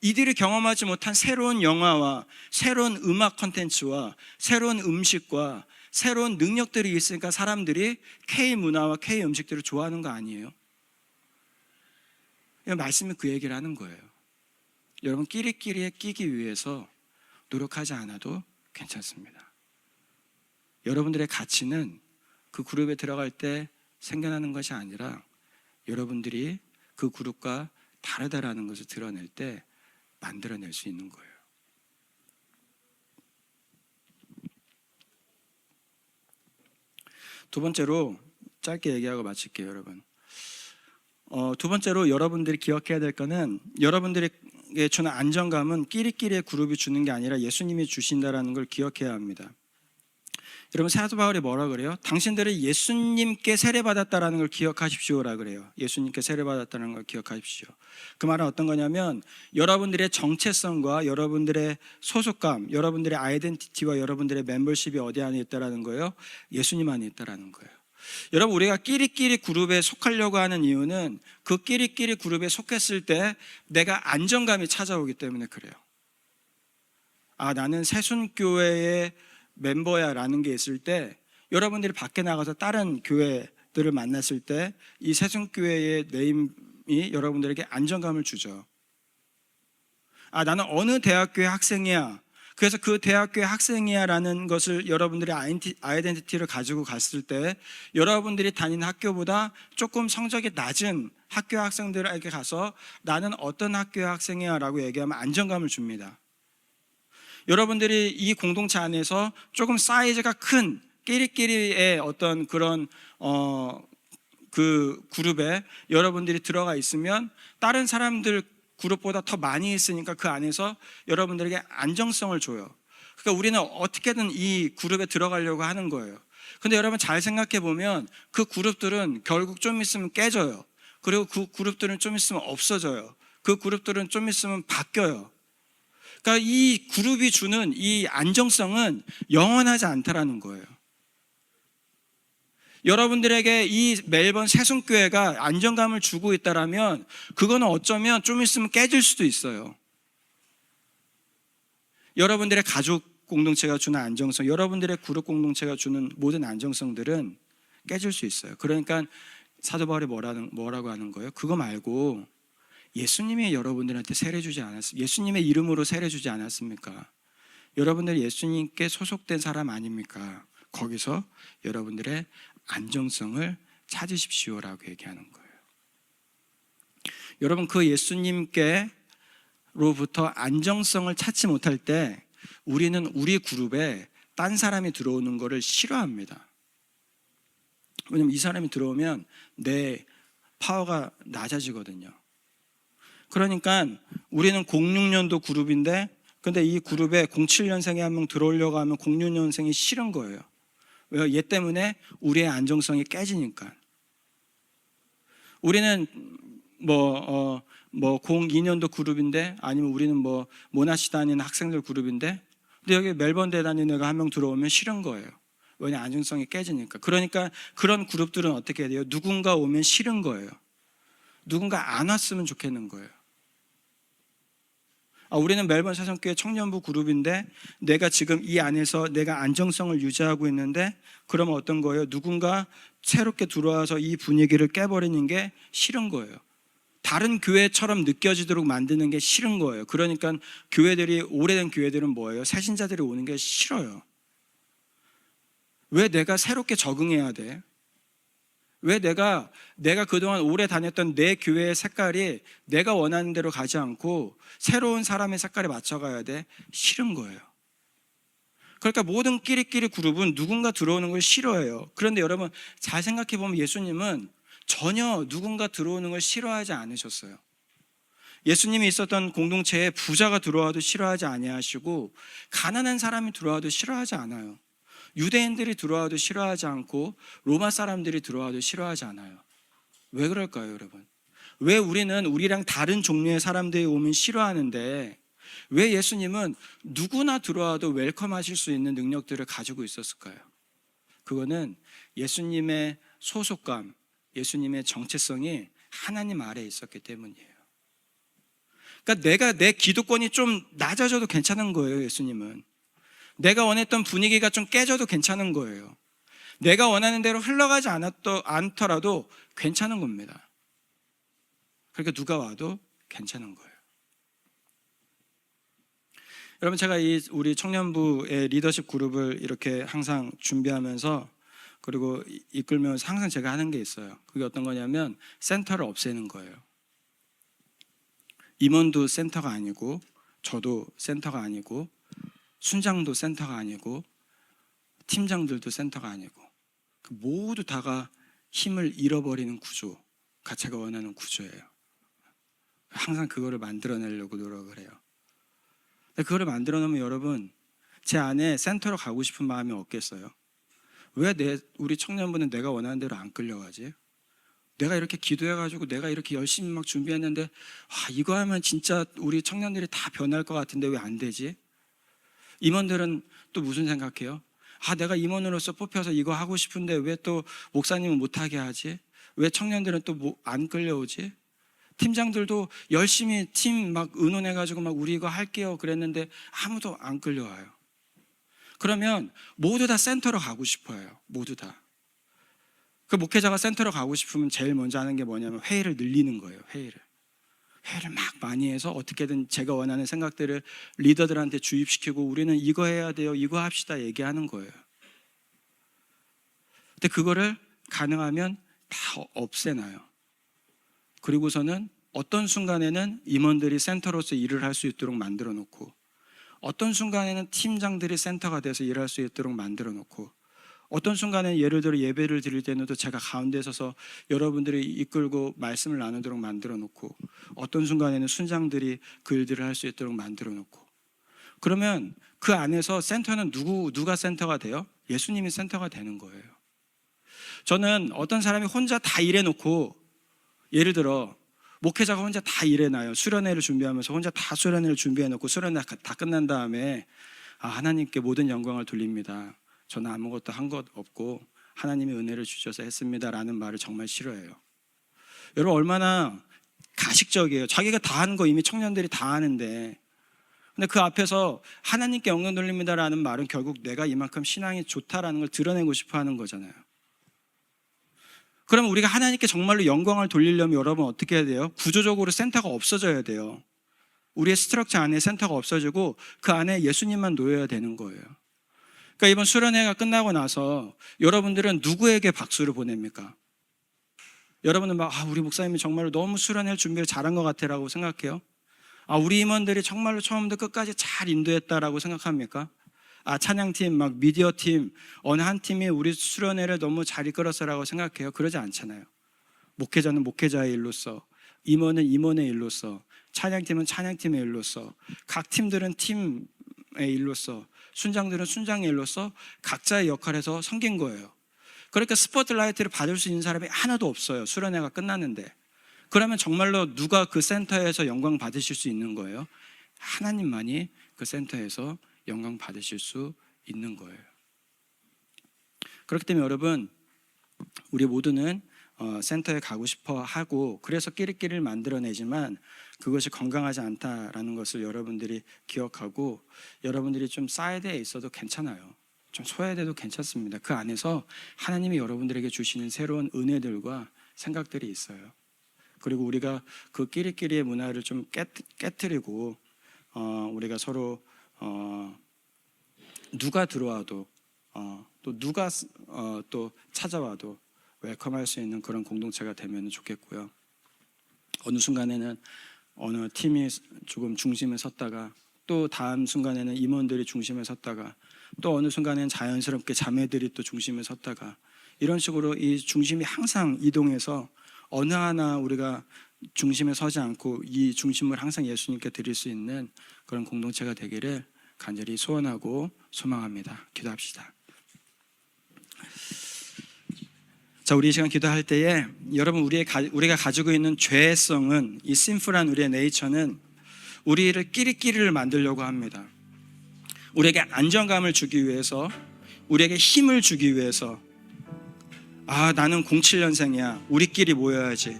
Speaker 1: 이들이 경험하지 못한 새로운 영화와 새로운 음악 콘텐츠와 새로운 음식과 새로운 능력들이 있으니까 사람들이 K-문화와 K-음식들을 좋아하는 거 아니에요? 말씀이 그 얘기를 하는 거예요. 여러분, 끼리끼리에 끼기 위해서 노력하지 않아도 괜찮습니다. 여러분들의 가치는 그 그룹에 들어갈 때 생겨나는 것이 아니라 여러분들이 그 그룹과 다르다라는 것을 드러낼 때 만들어낼 수 있는 거예요. 두 번째로 짧게 얘기하고 마칠게요, 여러분. 두 번째로 여러분들이 기억해야 될 거는, 여러분들에게 주는 안정감은 끼리끼리의 그룹이 주는 게 아니라 예수님이 주신다라는 걸 기억해야 합니다. 여러분 사도 바울이 뭐라 그래요? 당신들은 예수님께 세례받았다라는 걸 기억하십시오라 그래요. 예수님께 세례받았다는 걸 기억하십시오. 그 말은 어떤 거냐면 여러분들의 정체성과 여러분들의 소속감, 여러분들의 아이덴티티와 여러분들의 멤버십이 어디 안에 있다라는 거예요? 예수님 안에 있다라는 거예요. 여러분 우리가 끼리끼리 그룹에 속하려고 하는 이유는 그 끼리끼리 그룹에 속했을 때 내가 안정감이 찾아오기 때문에 그래요. 아, 나는 새순교회의 멤버야 라는 게 있을 때 여러분들이 밖에 나가서 다른 교회들을 만났을 때 이 새순교회의 네임이 여러분들에게 안정감을 주죠. 아, 나는 어느 대학교의 학생이야, 그래서 그 대학교의 학생이야 라는 것을 여러분들의 아이덴티티를 가지고 갔을 때 여러분들이 다니는 학교보다 조금 성적이 낮은 학교 학생들에게 가서 나는 어떤 학교의 학생이야 라고 얘기하면 안정감을 줍니다. 여러분들이 이 공동체 안에서 조금 사이즈가 큰 끼리끼리의 어떤 그런 그 그룹에 여러분들이 들어가 있으면 다른 사람들 그룹보다 더 많이 있으니까 그 안에서 여러분들에게 안정성을 줘요. 그러니까 우리는 어떻게든 이 그룹에 들어가려고 하는 거예요. 근데 여러분 잘 생각해 보면 그 그룹들은 결국 좀 있으면 깨져요. 그리고 그 그룹들은 좀 있으면 없어져요. 그 그룹들은 좀 있으면 바뀌어요. 그러니까 이 그룹이 주는 이 안정성은 영원하지 않다라는 거예요. 여러분들에게 이 멜번 새순교회가 안정감을 주고 있다라면 그거는 어쩌면 좀 있으면 깨질 수도 있어요. 여러분들의 가족 공동체가 주는 안정성, 여러분들의 그룹 공동체가 주는 모든 안정성들은 깨질 수 있어요. 그러니까 사도 바울이 뭐라고 하는 거예요? 그거 말고 예수님이 여러분들한테 세례 주지 않았습니까? 예수님의 이름으로 세례 주지 않았습니까? 여러분들 예수님께 소속된 사람 아닙니까? 거기서 여러분들의 안정성을 찾으십시오라고 얘기하는 거예요. 여러분 그 예수님께로부터 안정성을 찾지 못할 때 우리는 우리 그룹에 딴 사람이 들어오는 것을 싫어합니다. 왜냐면 이 사람이 들어오면 내 파워가 낮아지거든요. 그러니까 우리는 06년도 그룹인데 근데 이 그룹에 07년생이 한 명 들어오려고 하면 06년생이 싫은 거예요. 왜요? 얘 때문에 우리의 안정성이 깨지니까. 우리는 02년도 그룹인데 아니면 우리는 모나시 다니는 학생들 그룹인데 근데 여기 멜번대 다니는 애가 한 명 들어오면 싫은 거예요. 왜냐? 안정성이 깨지니까. 그러니까 그런 그룹들은 어떻게 돼요? 누군가 오면 싫은 거예요. 누군가 안 왔으면 좋겠는 거예요. 우리는 멜번 새순교회 청년부 그룹인데 내가 지금 이 안에서 내가 안정성을 유지하고 있는데 그러면 어떤 거예요? 누군가 새롭게 들어와서 이 분위기를 깨버리는 게 싫은 거예요. 다른 교회처럼 느껴지도록 만드는 게 싫은 거예요. 그러니까 교회들이, 오래된 교회들은 뭐예요? 새신자들이 오는 게 싫어요. 왜 내가 새롭게 적응해야 돼? 왜 내가 그동안 오래 다녔던 내 교회의 색깔이 내가 원하는 대로 가지 않고 새로운 사람의 색깔에 맞춰가야 돼? 싫은 거예요. 그러니까 모든 끼리끼리 그룹은 누군가 들어오는 걸 싫어해요. 그런데 여러분 잘 생각해 보면 예수님은 전혀 누군가 들어오는 걸 싫어하지 않으셨어요. 예수님이 있었던 공동체에 부자가 들어와도 싫어하지 아니하시고 가난한 사람이 들어와도 싫어하지 않아요. 유대인들이 들어와도 싫어하지 않고 로마 사람들이 들어와도 싫어하지 않아요. 왜 그럴까요, 여러분? 왜 우리는 우리랑 다른 종류의 사람들이 오면 싫어하는데 왜 예수님은 누구나 들어와도 웰컴하실 수 있는 능력들을 가지고 있었을까요? 그거는 예수님의 소속감, 예수님의 정체성이 하나님 아래에 있었기 때문이에요. 그러니까 내가 내 기도권이 좀 낮아져도 괜찮은 거예요, 예수님은. 내가 원했던 분위기가 좀 깨져도 괜찮은 거예요. 내가 원하는 대로 흘러가지 않더라도 괜찮은 겁니다. 그러니까 누가 와도 괜찮은 거예요. 여러분 제가 우리 청년부의 리더십 그룹을 이렇게 항상 준비하면서 그리고 이끌면서 항상 제가 하는 게 있어요. 그게 어떤 거냐면 센터를 없애는 거예요. 임원도 센터가 아니고 저도 센터가 아니고 순장도 센터가 아니고 팀장들도 센터가 아니고 모두 다가 힘을 잃어버리는 구조가 제가 원하는 구조예요. 항상 그거를 만들어내려고 노력을 해요. 그거를 만들어 놓으면 여러분 제 안에 센터로 가고 싶은 마음이 없겠어요? 왜 우리 청년부는 내가 원하는 대로 안 끌려가지? 내가 이렇게 기도해가지고 내가 이렇게 열심히 막 준비했는데 이거 하면 진짜 우리 청년들이 다 변할 것 같은데 왜 안 되지? 임원들은 또 무슨 생각해요? 내가 임원으로서 뽑혀서 이거 하고 싶은데 왜 또 목사님은 못하게 하지? 왜 청년들은 또 안 끌려오지? 팀장들도 열심히 팀 막 의논해가지고 막 우리 이거 할게요 그랬는데 아무도 안 끌려와요. 그러면 모두 다 센터로 가고 싶어요. 모두 다. 그 목회자가 센터로 가고 싶으면 제일 먼저 하는 게 뭐냐면 회의를 늘리는 거예요. 회의를 막 많이 해서 어떻게든 제가 원하는 생각들을 리더들한테 주입시키고 우리는 이거 해야 돼요, 이거 합시다 얘기하는 거예요. 근데 그거를 가능하면 다 없애놔요. 그리고서는 어떤 순간에는 임원들이 센터로서 일을 할 수 있도록 만들어 놓고, 어떤 순간에는 팀장들이 센터가 돼서 일할 수 있도록 만들어 놓고, 어떤 순간에는 예를 들어 예배를 드릴 때는 또 제가 가운데 서서 여러분들이 이끌고 말씀을 나누도록 만들어 놓고, 어떤 순간에는 순장들이 그 일들을 할 수 있도록 만들어 놓고, 그러면 그 안에서 센터는 누가 센터가 돼요? 예수님이 센터가 되는 거예요. 저는 어떤 사람이 혼자 다 일해놓고, 예를 들어 목회자가 혼자 다 일해놔요. 수련회를 준비하면서 혼자 다 수련회를 준비해놓고 수련회 다 끝난 다음에 하나님께 모든 영광을 돌립니다, 저는 아무것도 한 것 없고 하나님이 은혜를 주셔서 했습니다 라는 말을 정말 싫어해요. 여러분 얼마나 가식적이에요. 자기가 다 하는 거 이미 청년들이 다 하는데, 근데 그 앞에서 하나님께 영광 돌립니다 라는 말은 결국 내가 이만큼 신앙이 좋다라는 걸 드러내고 싶어 하는 거잖아요. 그러면 우리가 하나님께 정말로 영광을 돌리려면 여러분 어떻게 해야 돼요? 구조적으로 센터가 없어져야 돼요. 우리의 스트럭처 안에 센터가 없어지고 그 안에 예수님만 놓여야 되는 거예요. 그러니까 이번 수련회가 끝나고 나서 여러분들은 누구에게 박수를 보냅니까? 여러분은 우리 목사님이 정말로 너무 수련회 준비를 잘한 것 같아라고 생각해요? 우리 임원들이 정말로 처음부터 끝까지 잘 인도했다라고 생각합니까? 찬양팀, 미디어팀, 어느 한 팀이 우리 수련회를 너무 잘 이끌었어라고 생각해요? 그러지 않잖아요. 목회자는 목회자의 일로서, 임원은 임원의 일로서, 찬양팀은 찬양팀의 일로서, 각 팀들은 팀의 일로서, 순장들은 순장의 일로서 각자의 역할에서 섬긴 거예요. 그러니까 스포트라이트를 받을 수 있는 사람이 하나도 없어요. 수련회가 끝났는데. 그러면 정말로 누가 그 센터에서 영광 받으실 수 있는 거예요? 하나님만이 그 센터에서 영광 받으실 수 있는 거예요. 그렇기 때문에 여러분, 우리 모두는 센터에 가고 싶어 하고 그래서 끼리끼리를 만들어내지만 그것이 건강하지 않다라는 것을 여러분들이 기억하고, 여러분들이 좀 사이드에 있어도 괜찮아요. 좀 소외돼도 괜찮습니다. 그 안에서 하나님이 여러분들에게 주시는 새로운 은혜들과 생각들이 있어요. 그리고 우리가 그 끼리끼리의 문화를 좀 깨트리고 우리가 서로 누가 들어와도 또 누가 또 찾아와도 웰컴할 수 있는 그런 공동체가 되면 좋겠고요. 어느 순간에는 어느 팀이 조금 중심에 섰다가 또 다음 순간에는 임원들이 중심에 섰다가 또 어느 순간에는 자연스럽게 자매들이 또 중심에 섰다가, 이런 식으로 이 중심이 항상 이동해서 어느 하나 우리가 중심에 서지 않고 이 중심을 항상 예수님께 드릴 수 있는 그런 공동체가 되기를 간절히 소원하고 소망합니다. 기도합시다. 자, 우리 이 시간 기도할 때에 여러분, 우리가 가지고 있는 죄성은, 이 심플한 우리의 네이처는 우리를 끼리끼리를 만들려고 합니다. 우리에게 안정감을 주기 위해서, 우리에게 힘을 주기 위해서, 나는 07년생이야 우리끼리 모여야지,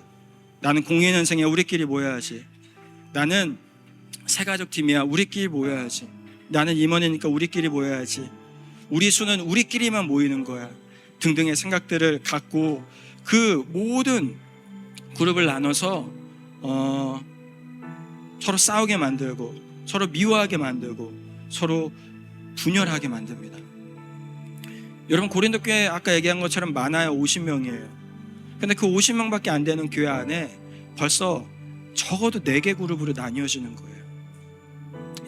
Speaker 1: 나는 02년생이야 우리끼리 모여야지, 나는 새가족팀이야 우리끼리 모여야지, 나는 임원이니까 우리끼리 모여야지, 우리 수는 우리끼리만 모이는 거야 등등의 생각들을 갖고 그 모든 그룹을 나눠서 서로 싸우게 만들고, 서로 미워하게 만들고, 서로 분열하게 만듭니다. 여러분, 고린도 교회 아까 얘기한 것처럼 많아야 50명이에요. 근데 그 50명밖에 안 되는 교회 안에 벌써 적어도 4개 그룹으로 나뉘어지는 거예요.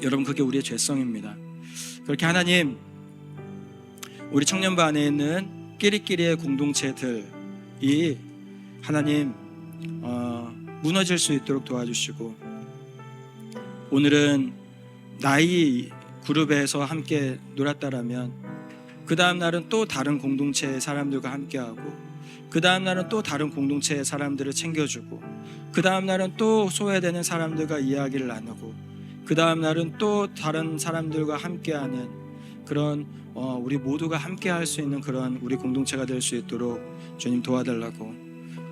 Speaker 1: 여러분, 그게 우리의 죄성입니다. 그렇게 하나님, 우리 청년부 안에 있는 끼리끼리의 공동체들이 하나님 무너질 수 있도록 도와주시고, 오늘은 나이 그룹에서 함께 놀았다라면 그 다음 날은 또 다른 공동체의 사람들과 함께하고, 그 다음 날은 또 다른 공동체의 사람들을 챙겨주고, 그 다음 날은 또 소외되는 사람들과 이야기를 나누고, 그 다음 날은 또 다른 사람들과 함께하는 그런 우리 모두가 함께할 수 있는 그런 우리 공동체가 될 수 있도록 주님 도와달라고,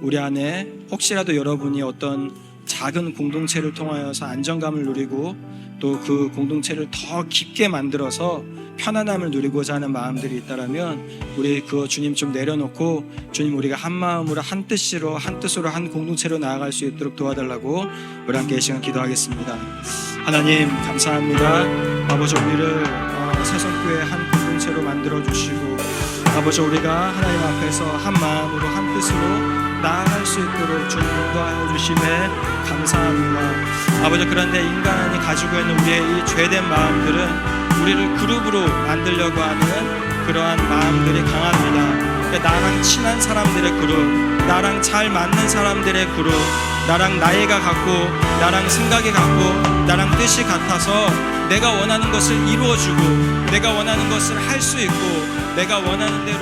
Speaker 1: 우리 안에 혹시라도 여러분이 어떤 작은 공동체를 통하여서 안정감을 누리고 또 그 공동체를 더 깊게 만들어서 편안함을 누리고자 하는 마음들이 있다라면, 우리 그거 주님 좀 내려놓고 주님 우리가 한 마음으로 한 뜻으로 한 공동체로 나아갈 수 있도록 도와달라고 우리 함께 이 시간 기도하겠습니다. 하나님 감사합니다. 아버지, 우리를 새성교회 한 공동체로 만들어 주시고, 아버지 우리가 하나님 앞에서 한 마음으로 한 뜻으로 나아갈 수 있도록 주님 인도하여 주심에 감사합니다. 아버지, 그런데 인간이 가지고 있는 우리의 이 죄된 마음들은 우리를 그룹으로 만들려고 하는 그러한 마음들이 강합니다. 나랑 친한 사람들의 그룹, 나랑 잘 맞는 사람들의 그룹, 나랑 나이가 같고 나랑 생각이 같고 나랑 뜻이 같아서 내가 원하는 것을 이루어주고 내가 원하는 것을 할 수 있고 내가 원하는 대로